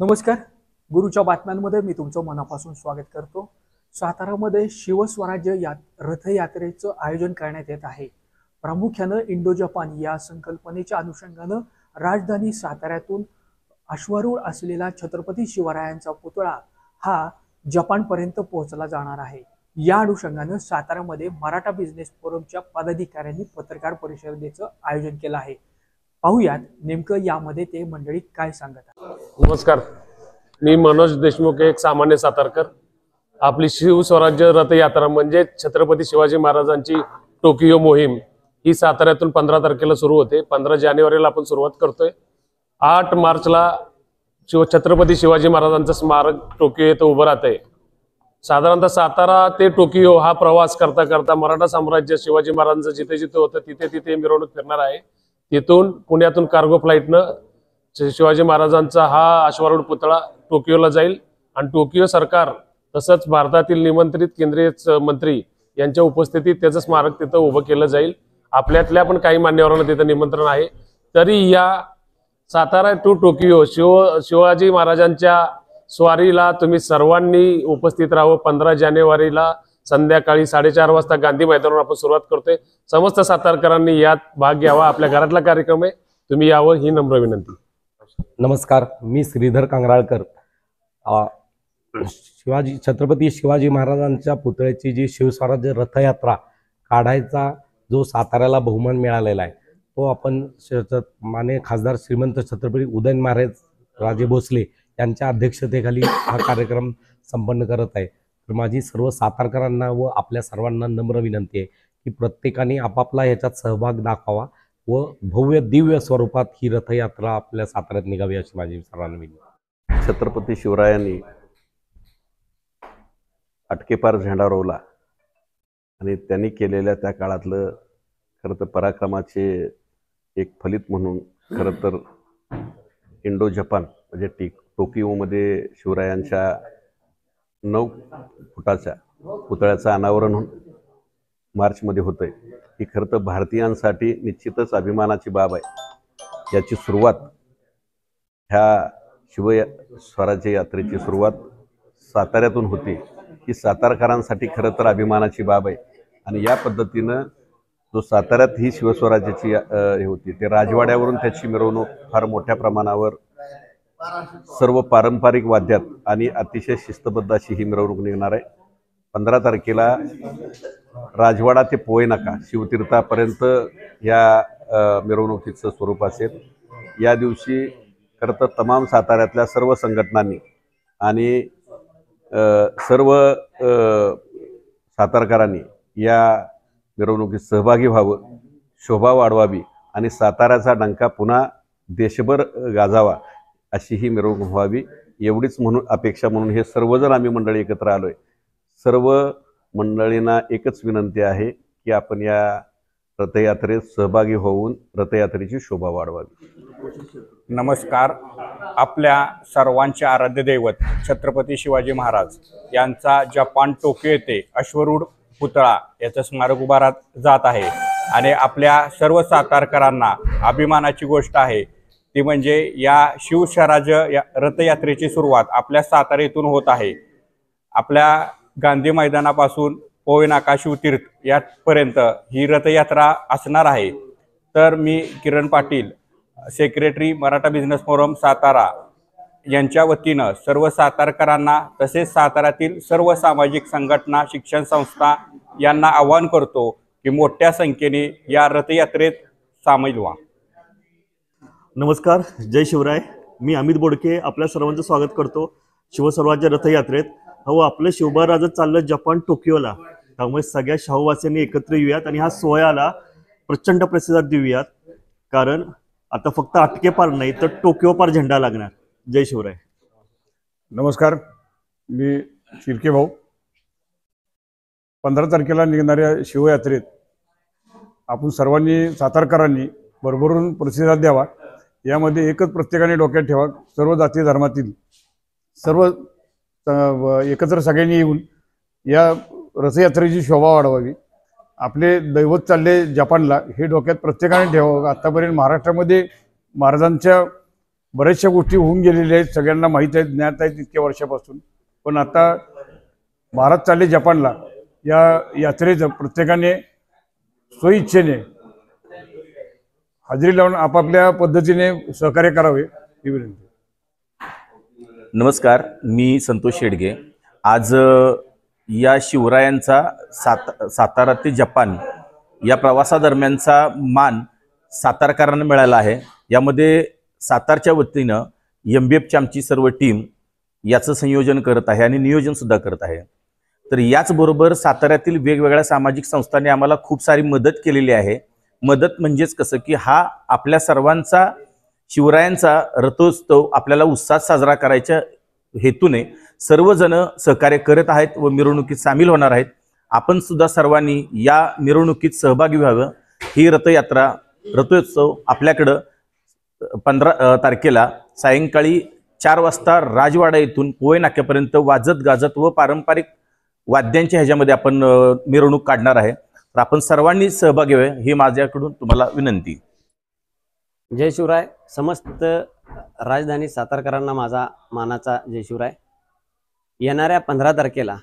नमस्कार. गुरुच्या बातम्यांमध्ये मी तुमचं मनापासून स्वागत करतो. सातारामध्ये शिवस्वराज्य रथयात्रेचं आयोजन करण्यात येत आहे. प्रामुख्यानं इंडो जपान या संकल्पनेच्या अनुषंगानं राजधानी साताऱ्यातून अश्वारूढ असलेला छत्रपती शिवरायांचा पुतळा हा जपानपर्यंत पोहोचला जाणार आहे. या अनुषंगानं सातारामध्ये मराठा बिझनेस फोरमच्या पदाधिकाऱ्यांनी पत्रकार परिषदेचं आयोजन केलं आहे. पाहुयात नेमकं यामध्ये ते मंडळी काय सांगत आहेत. नमस्कार, मी मनोज देशमुख, एक सामान्य सातारकर. आपली शिवस्वराज्य रथयात्रा म्हणजे छत्रपती शिवाजी महाराजांची टोकियो मोहीम ही साताऱ्यातून 15 तारखेला सुरू होते. 15 जानेवारीला आपण सुरुवात करतोय. 8 मार्चला छत्रपती शिवाजी महाराजांचं स्मारक टोकियो येथे उभं राहतंय. साधारणतः सातारा ते टोकियो हा प्रवास करता करता मराठा साम्राज्य शिवाजी महाराजांचं जिथे जिथे होतं तिथे तिथे मिरवणूक फिरणार आहे. तिथून पुण्यातून कार्गो फ्लाईटनं शिवाजी महाराजांचा हा अश्वारूढ पुतळा टोकियोला जाईल आणि टोकियो सरकार तसंच भारतातील निमंत्रित केंद्रीय मंत्री यांच्या उपस्थितीत त्याचं स्मारक तिथं उभं केलं जाईल. आपल्यातल्या पण काही मान्यवरांना तिथं निमंत्रण आहे. तरी या सातारा टू टोकियो शिवाजी महाराजांच्या स्वारीला तुम्ही सर्वांनी उपस्थित राहावं. 15 जानेवारीला संध्याकाळी 4:30 वाजता गांधी मैदानावर आपण सुरुवात करतोय. समस्त सातारकरांनी यात भाग घ्यावा. आपल्या घरातला कार्यक्रम आहे, तुम्ही यावं ही नम्र विनंती. नमस्कार, मी श्रीधर कांगराळकर. छत्रपती शिवाजी महाराजांच्या पुतळ्याची जी शिवस्वराज्य रथयात्रा काढायचा जो साताऱ्याला बहुमान मिळालेला आहे तो आपण माननीय खासदार श्रीमंत छत्रपती उदयनराजे राजे भोसले यांच्या अध्यक्षतेखाली हा कार्यक्रम संपन्न करत आहे. तर माझी सर्व सातारकरांना व आपल्या सर्वांना नम्र विनंती आहे की प्रत्येकाने आपापला ह्याच्यात सहभाग दाखवावा व भव्य दिव्य स्वरूपात ही रथयात्रा आपल्या साताऱ्यात निघावी अशी माझी सर्वांना विनंती. छत्रपती शिवरायांनी अटकेपार झेंडा रोवला आणि त्यांनी केलेल्या त्या काळातलं खरं तर पराक्रमाचे एक फलित म्हणून खरं तर इंडो जपान म्हणजे टोकियोमध्ये शिवरायांच्या 9 फुटाच्या पुतळ्याचं अनावरण मार्चमध्ये होतंय. ही खरं तर भारतीयांसाठी निश्चितच अभिमानाची बाब आहे. याची सुरुवात ह्या स्वराज्य यात्रेची सुरुवात साताऱ्यातून होती. ही सातारकरांसाठी खरं तर अभिमानाची बाब आहे. आणि या पद्धतीनं जो साताऱ्यात ही शिवस्वराज्याची हे होती ते राजवाड्यावरून त्याची मिरवणूक फार मोठ्या प्रमाणावर सर्व पारंपरिक वाद्यात आणि अतिशय शिस्तबद्ध अशी ही मिरवणूक निघणार आहे. 15 तारखेला राजवाडा ते पोय नाका शिवतीर्थापर्यंत या मिरवणुकीचं स्वरूप असेल. या दिवशी खरं तर तमाम साताऱ्यातल्या सर्व संघटनांनी आणि सर्व सातारकरांनी या मिरवणुकीत सहभागी व्हावं, शोभा वाढवावी आणि साताऱ्याचा डंका पुन्हा देशभर गाजावा अशी ही मिरवणूक व्हावी एवढीच म्हणून अपेक्षा म्हणून हे सर्वजण आम्ही मंडळी एकत्र आलोय. सर्व मंडळींना एकच विनंती आहे की आपण या रथयात्रेत सहभागी होऊन रथयात्रेची शोभा वाढवावी. नमस्कार. आपल्या सर्वांचे आराध्य दैवत छत्रपती शिवाजी महाराज यांचा जपान टोकियो येथे अश्वारूढ पुतळा याचं स्मारक उभारत जात आहे आणि आपल्या सर्व सातारकरांना अभिमानाची गोष्ट आहे ती म्हणजे या शिवस्वराज्य रथयात्रेची सुरुवात आपल्या सातारा येथून होत आहे. आपल्या गांधी मैदानापासून पोय नाका शिवतीर्थ यापर्यंत ही रथयात्रा असणार आहे. तर मी Kiran Patil, secretary Maratha business forum Satara यांच्या वतीनं सर्व सातारकरांना तसेच साताऱ्यातील सर्व सामाजिक संघटना, शिक्षण संस्था यांना आवाहन करतो की मोठ्या संख्येने या रथयात्रेत सामील व्हा. नमस्कार, जय शिवराय. मी अमित बोडके आपल्या सर्वांचं स्वागत करतो शिवस्वराज्य रथयात्रेत. हो, आपलं शिवबा चाललं जपान टोकियोला, त्यामुळे सगळ्या शाहूवासियांनी एकत्र येऊयात आणि ह्या सोहळ्याला प्रचंड प्रतिसाद देऊयात. कारण आता फक्त अटकेपार नाही तर टोकियो पार झेंडा लागणार. जय शिवराय. नमस्कार, मी शिर्के भाऊ. 15 तारखेला निघणाऱ्या शिवयात्रेत आपण सर्वांनी सातारकरांनी भरभरून प्रतिसाद द्यावा. यामध्ये एकच प्रत्येकाने डोक्यात ठेवा, सर्व जाती धर्मातील सर्व एकत्र सगळ्यांनी येऊन या रथयात्रेची शोभा वाढवावी. आपले दैवत चालले जपानला हे डोक्यात प्रत्येकाने ठेवावं. आतापर्यंत महाराष्ट्रामध्ये महाराजांच्या बऱ्याचशा गोष्टी होऊन गेलेल्या आहेत, सगळ्यांना माहीत आहेत, ज्ञात आहेत इतक्या वर्षापासून. पण आता भारत चालले जपानला, या यात्रेचं प्रत्येकाने स्वइच्छेने हजेरी लावून आपापल्या पद्धतीने सहकार्य करावे ही विनंती. नमस्कार, मी संतोष शेडगे. आज या शिवरायांचा सातारा ते जपान या प्रवासादरम्यानचा मान सातारकरांना मिळाला आहे. यामध्ये सातारच्या वतीनं MBFची आमची सर्व टीम याचं संयोजन करत आहे आणि नियोजनसुद्धा करत आहे. तर याचबरोबर साताऱ्यातील वेगवेगळ्या सामाजिक संस्थांनी आम्हाला खूप सारी मदत केलेली आहे. मदत म्हणजेच कसं की हा आपल्या सर्वांचा शिवरायांचा रथोत्सव आपल्याला उत्साहात साजरा करायच्या हेतूने सर्वजण सहकार्य करत आहेत व मिरवणुकीत सामील होणार आहेत. आपण सुद्धा सर्वांनी या मिरवणुकीत सहभागी व्हावं. ही रथयात्रा रथोत्सव आपल्याकडं 15 तारखेला सायंकाळी 4 वाजता राजवाडा येथून पोहे नाक्यापर्यंत वाजत गाजत व पारंपरिक वाद्यांच्या ह्याच्यामध्ये आपण मिरवणूक काढणार आहे. तर आपण सर्वांनी सहभागी व्हावे ही माझ्याकडून तुम्हाला विनंती. जय शिवराय. समस्त राजधानी सातारकरांना माझा मानाचा जय शिवराय. येणाऱ्या 15 तारखेला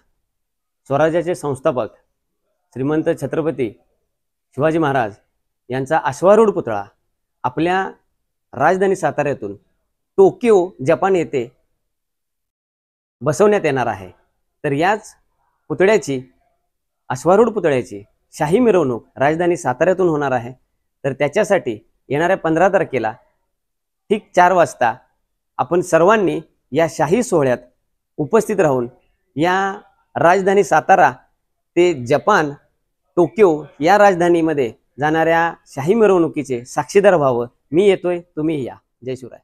स्वराज्याचे संस्थापक श्रीमंत छत्रपती शिवाजी महाराज यांचा अश्वारूढ पुतळा आपल्या राजधानी साताऱ्यातून टोकियो जपान येथे बसवण्यात येणार आहे. तर याच पुतळ्याची अश्वारूढ पुतळ्याची शाही मिरवणूक राजधानी साताऱ्यातून होणार आहे. तर त्याच्यासाठी येणाऱ्या 15 तारखेला ठीक 4 वाजता आपण सर्वांनी या शाही सोहळ्यात उपस्थित राहून या राजधानी सातारा ते जपान टोकियो या राजधानीमध्ये जाणाऱ्या शाही मिरवणुकीचे साक्षीदार व्हावं. मी येतोय, तुम्ही या. जय शिवराय.